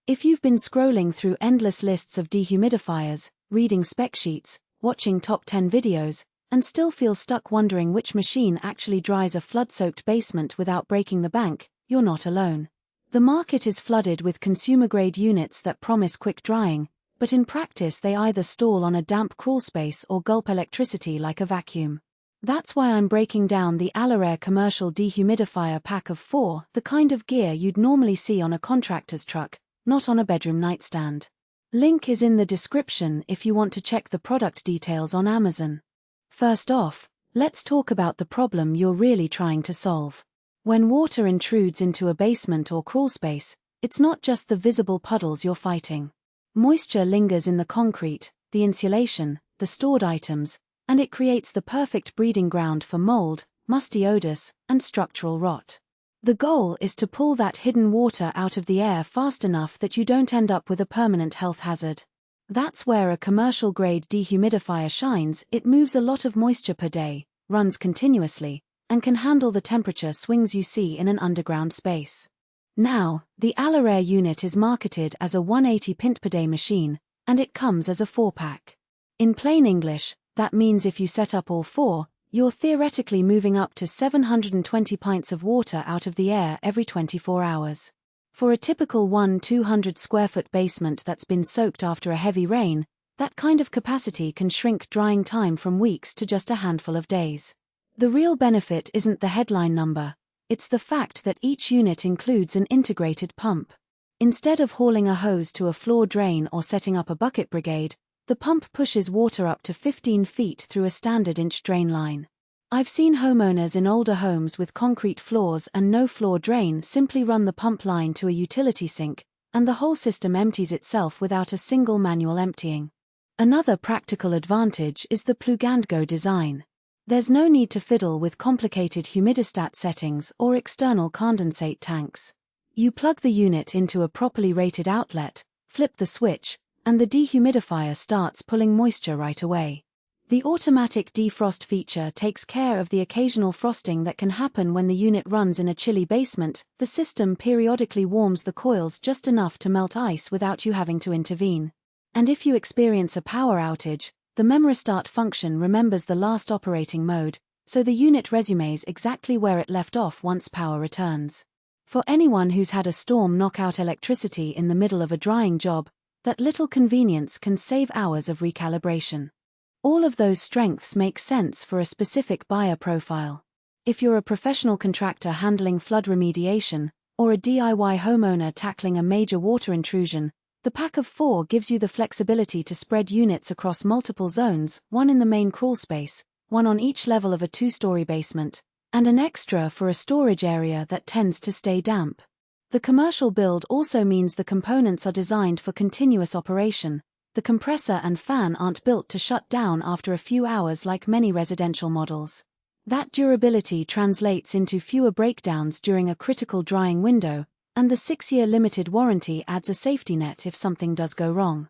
If you've been scrolling through endless lists of dehumidifiers, reading spec sheets, watching top 10 videos, and still feel stuck wondering which machine actually dries a flood-soaked basement without breaking the bank, you're not alone. The market is flooded with consumer-grade units that promise quick drying, but in practice they either stall on a damp crawlspace or gulp electricity like a vacuum. That's why I'm breaking down the ALORAIR commercial dehumidifier pack of 4, the kind of gear you'd normally see on a contractor's truck, not on a bedroom nightstand. Link is in the description if you want to check the product details on Amazon. First off, let's talk about the problem you're really trying to solve. When water intrudes into a basement or crawlspace, it's not just the visible puddles you're fighting. Moisture lingers in the concrete, the insulation, the stored items, and it creates the perfect breeding ground for mold, musty odors, and structural rot. The goal is to pull that hidden water out of the air fast enough that you don't end up with a permanent health hazard. That's where a commercial-grade dehumidifier shines. It moves a lot of moisture per day, runs continuously, and can handle the temperature swings you see in an underground space. Now, the ALORAIR unit is marketed as a 180 pint per day machine, and it comes as a 4-pack. In plain English, that means if you set up all 4, you're theoretically moving up to 720 pints of water out of the air every 24 hours. For a typical 200 square foot basement that's been soaked after a heavy rain, that kind of capacity can shrink drying time from weeks to just a handful of days. The real benefit isn't the headline number, it's the fact that each unit includes an integrated pump. Instead of hauling a hose to a floor drain or setting up a bucket brigade, the pump pushes water up to 15 feet through a standard inch drain line. I've seen homeowners in older homes with concrete floors and no floor drain simply run the pump line to a utility sink, and the whole system empties itself without a single manual emptying. Another practical advantage is the plug-and-go design. There's no need to fiddle with complicated humidistat settings or external condensate tanks. You plug the unit into a properly rated outlet, flip the switch, and the dehumidifier starts pulling moisture right away. The automatic defrost feature takes care of the occasional frosting that can happen when the unit runs in a chilly basement. The system periodically warms the coils just enough to melt ice without you having to intervene. And if you experience a power outage, the memrestart function remembers the last operating mode, so the unit resumes exactly where it left off once power returns. For anyone who's had a storm knock out electricity in the middle of a drying job, that little convenience can save hours of recalibration. All of those strengths make sense for a specific buyer profile. If you're a professional contractor handling flood remediation, or a DIY homeowner tackling a major water intrusion, the pack of 4 gives you the flexibility to spread units across multiple zones, one in the main crawlspace, one on each level of a 2-story basement, and an extra for a storage area that tends to stay damp. The commercial build also means the components are designed for continuous operation. The compressor and fan aren't built to shut down after a few hours like many residential models. That durability translates into fewer breakdowns during a critical drying window, and the 6-year limited warranty adds a safety net if something does go wrong.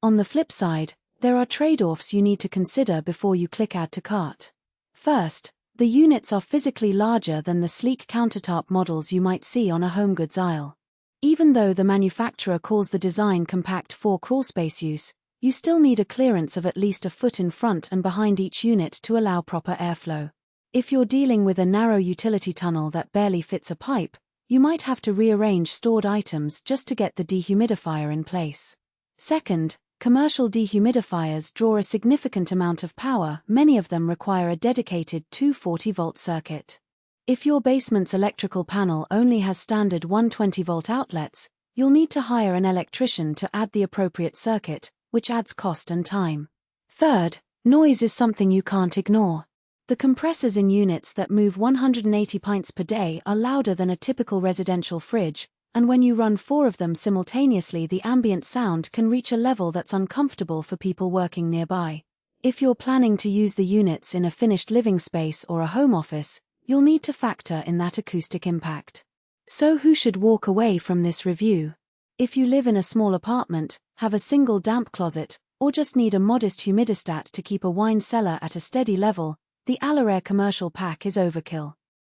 On the flip side, there are trade-offs you need to consider before you click Add to Cart. First, the units are physically larger than the sleek countertop models you might see on a home goods aisle. Even though the manufacturer calls the design compact for crawlspace use, you still need a clearance of at least a foot in front and behind each unit to allow proper airflow. If you're dealing with a narrow utility tunnel that barely fits a pipe, you might have to rearrange stored items just to get the dehumidifier in place. Second, commercial dehumidifiers draw a significant amount of power. Many of them require a dedicated 240-volt circuit. If your basement's electrical panel only has standard 120-volt outlets, you'll need to hire an electrician to add the appropriate circuit, which adds cost and time. Third, noise is something you can't ignore. The compressors in units that move 180 pints per day are louder than a typical residential fridge, and when you run 4 of them simultaneously, the ambient sound can reach a level that's uncomfortable for people working nearby. If you're planning to use the units in a finished living space or a home office, you'll need to factor in that acoustic impact. So who should walk away from this review? If you live in a small apartment, have a single damp closet, or just need a modest humidistat to keep a wine cellar at a steady level, the ALORAIR commercial pack is overkill.